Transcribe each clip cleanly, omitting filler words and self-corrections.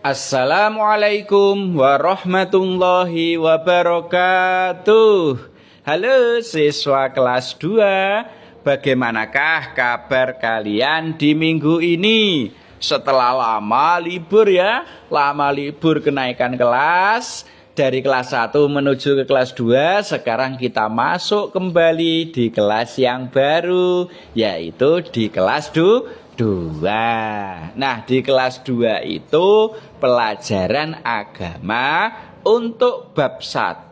Assalamualaikum warahmatullahi wabarakatuh. Halo siswa kelas 2, bagaimanakah kabar kalian di minggu ini? Setelah lama libur ya, lama libur kenaikan kelas. Dari kelas 1 menuju ke kelas 2, sekarang kita masuk kembali di kelas yang baru, yaitu di kelas 2. Nah, di kelas 2 itu pelajaran agama untuk bab 1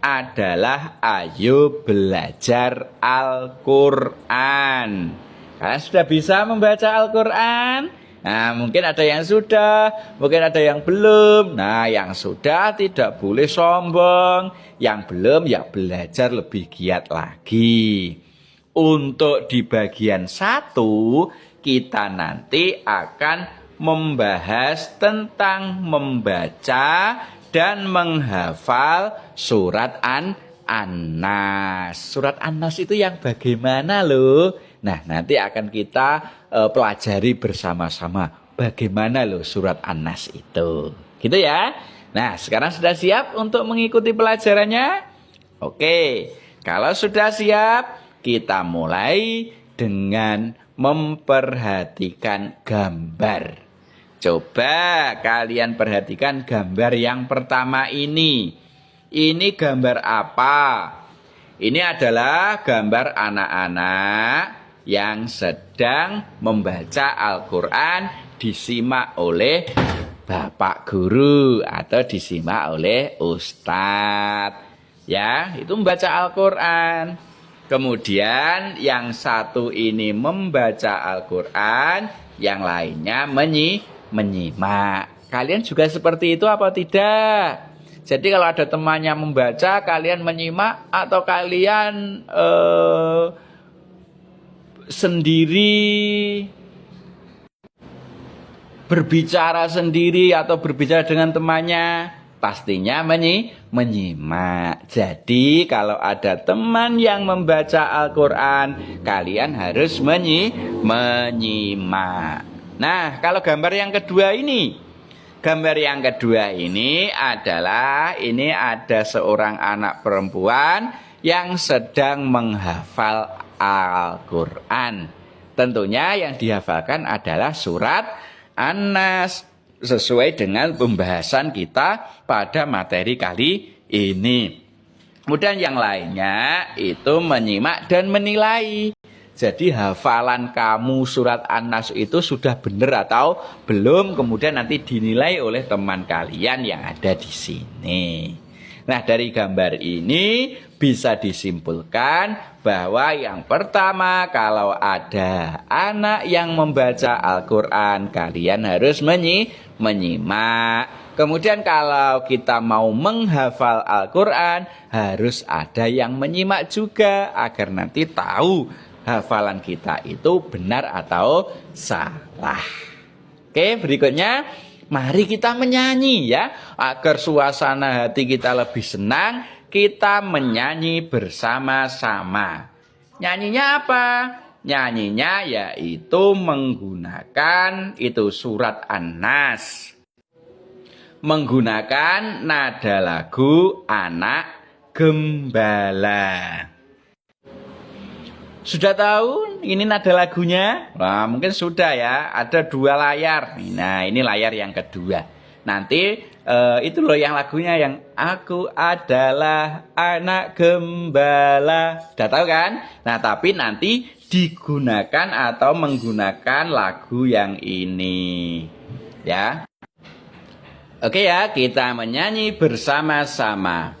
adalah ayo belajar Al-Quran. Kalian sudah bisa membaca Al-Quran? Nah, mungkin ada yang sudah, mungkin ada yang belum. Nah, yang sudah tidak boleh sombong, yang belum ya belajar lebih giat lagi. Untuk di bagian 1, kita nanti akan membahas tentang membaca dan menghafal surat An-Nas. Surat An-Nas itu yang bagaimana loh? Nah, nanti akan kita pelajari bersama-sama bagaimana loh surat An-Nas itu. Gitu ya. Nah, sekarang sudah siap untuk mengikuti pelajarannya? Oke, kalau sudah siap, kita mulai dengan memperhatikan gambar. Coba kalian perhatikan gambar yang pertama ini. Ini gambar apa? Ini adalah gambar anak-anak yang sedang membaca Al-Quran, disimak oleh Bapak Guru atau disimak oleh Ustadz. Ya, itu membaca Al-Quran. Kemudian yang satu ini membaca Al-Quran, yang lainnya menyimak. Kalian juga seperti itu apa tidak? Jadi kalau ada temannya membaca, kalian menyimak atau kalian sendiri berbicara sendiri atau berbicara dengan temannya? Pastinya menyimak. Jadi kalau ada teman yang membaca Al-Quran, kalian harus menyimak. Nah, kalau gambar yang kedua ini. Gambar yang kedua ini adalah, ini ada seorang anak perempuan yang sedang menghafal Al-Quran. Tentunya yang dihafalkan adalah surat An-Nas, sesuai dengan pembahasan kita pada materi kali ini. Kemudian yang lainnya itu menyimak dan menilai. Jadi hafalan kamu surat An-Nas itu sudah benar atau belum, kemudian nanti dinilai oleh teman kalian yang ada di sini. Nah, dari gambar ini bisa disimpulkan bahwa yang pertama, kalau ada anak yang membaca Al-Quran, kalian harus menyimak. Kemudian kalau kita mau menghafal Al-Quran, harus ada yang menyimak juga agar nanti tahu hafalan kita itu benar atau salah. Oke, berikutnya mari kita menyanyi ya, agar suasana hati kita lebih senang. Kita menyanyi bersama-sama. Nyanyinya apa? Nyanyinya yaitu menggunakan itu surat An-Nas. Menggunakan nada lagu Anak Gembala. Sudah tahu ini nada lagunya? Nah, mungkin sudah ya. Ada 2 layar. Nah, ini layar yang kedua. Nanti itu loh yang lagunya, yang aku adalah anak gembala. Sudah tahu kan? Nah, tapi nanti digunakan atau menggunakan lagu yang ini. Ya. Oke ya, kita menyanyi bersama-sama.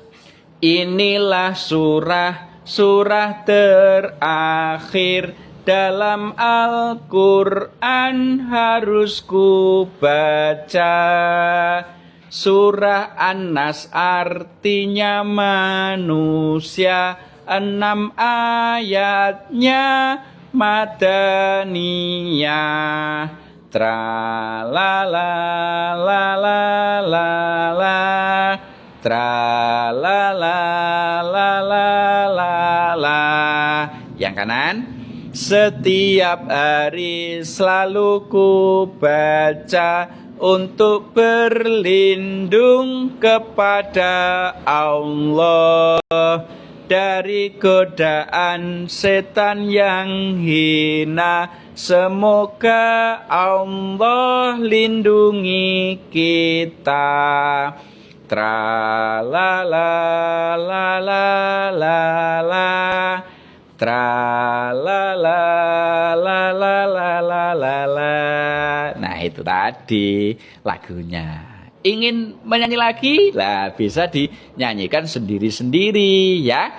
Inilah surah terakhir dalam Al-Quran, harus ku baca. Surah An-Nas artinya manusia, 6 ayatnya madaniyah. Tra la la la la la la, tra la la la la la la. Yang kanan, setiap hari selalu ku baca untuk berlindung kepada Allah dari godaan setan yang hina. Semoga Allah lindungi kita. Tra la la la la la la, tra la la la la la la la la. Nah, itu tadi lagunya. Ingin menyanyi lagi? Lah, bisa dinyanyikan sendiri-sendiri ya.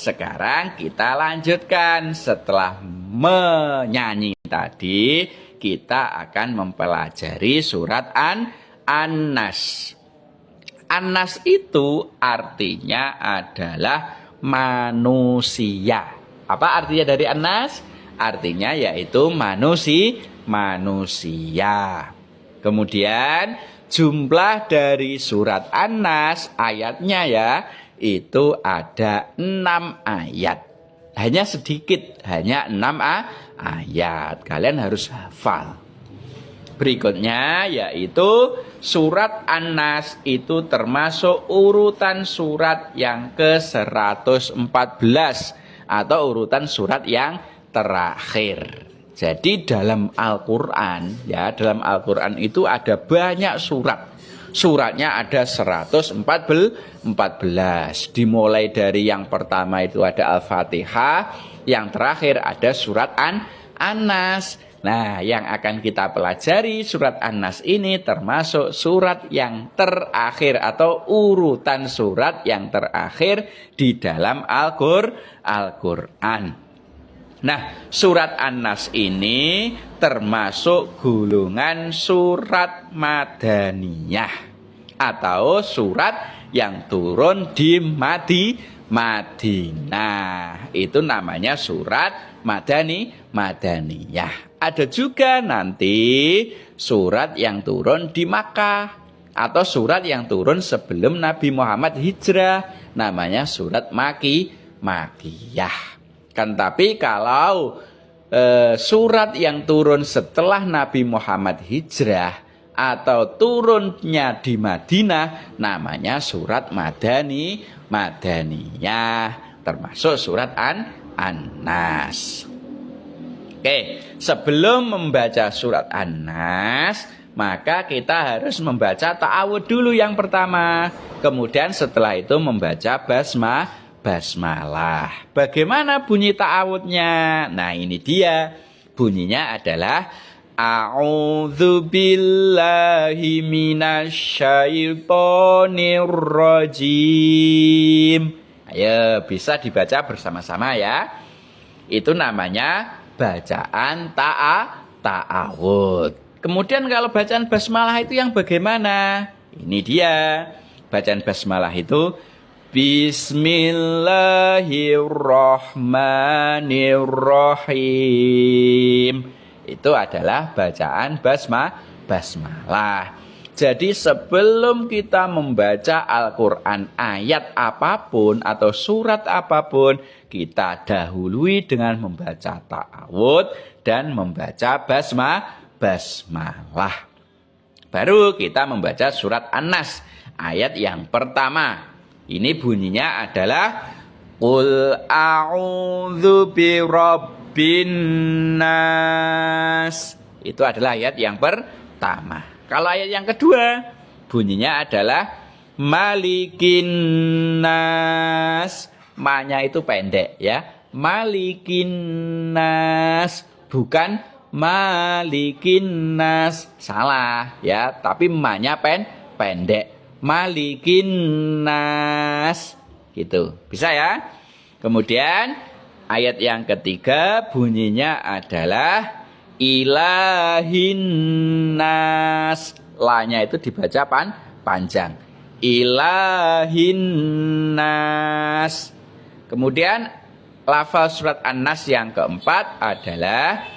Sekarang kita lanjutkan. Setelah menyanyi tadi, kita akan mempelajari surat An-Nas. An-Nas itu artinya adalah manusia. Apa artinya dari An-Nas? Artinya yaitu manusia. Kemudian jumlah dari surat An-Nas ayatnya ya, itu ada 6 ayat. Hanya sedikit, hanya 6 ayat. Kalian harus hafal. Berikutnya yaitu surat An-Nas itu termasuk urutan surat yang ke-114 atau urutan surat yang terakhir. Jadi dalam Al-Qur'an ya, dalam Al-Qur'an itu ada banyak surat. Suratnya ada 114. Dimulai dari yang pertama itu ada Al-Fatihah, yang terakhir ada surat An-Nas. Nah, yang akan kita pelajari surat An-Nas ini termasuk surat yang terakhir atau urutan surat yang terakhir di dalam Al-Qur'an. Nah, surat An-Nas ini termasuk golongan surat Madaniyah atau surat yang turun di Madinah. Itu namanya surat Madaniyah. Ada juga nanti surat yang turun di Makkah atau surat yang turun sebelum Nabi Muhammad hijrah, namanya surat Makkiyah. Kan tapi kalau surat yang turun setelah Nabi Muhammad hijrah atau turunnya di Madinah, namanya surat Madaniyah, termasuk surat An-Nas. Oke, sebelum membaca surat An-Nas, maka kita harus membaca ta'awudz dulu yang pertama. Kemudian setelah itu membaca basmalah. Bagaimana bunyi ta'awudznya? Nah, ini dia. Bunyinya adalah A'udzu billahi minasyaitonir rajim. Ayo, bisa dibaca bersama-sama ya. Itu namanya bacaan ta'awudz. Kemudian kalau bacaan basmalah itu yang bagaimana? Ini dia. Bacaan basmalah itu Bismillahirrahmanirrahim. Itu adalah bacaan basmalah. Jadi sebelum kita membaca Al-Qur'an ayat apapun atau surat apapun, kita dahului dengan membaca ta'awudz dan membaca basmalah. Baru kita membaca surat An-Nas ayat yang pertama. Ini bunyinya adalah Qul a'udzu birabbin nas. Itu adalah ayat yang pertama. Kalau ayat yang kedua bunyinya adalah Malikin nas. Ma-nya itu pendek ya. Malikin nas, bukan Malikin nas. Salah ya, tapi ma-nya pendek. Malikin nas. Gitu. Bisa ya? Kemudian ayat yang ketiga bunyinya adalah Ilahin nas. La-nya itu dibaca panjang. Ilahin nas. Kemudian lafal surat An-Nas yang keempat adalah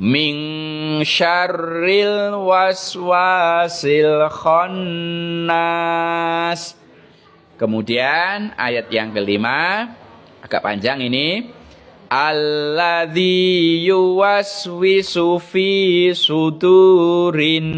Min syarril waswasil khannas. Kemudian ayat yang kelima agak panjang ini. Alladzi yuwaswisu fi sudurin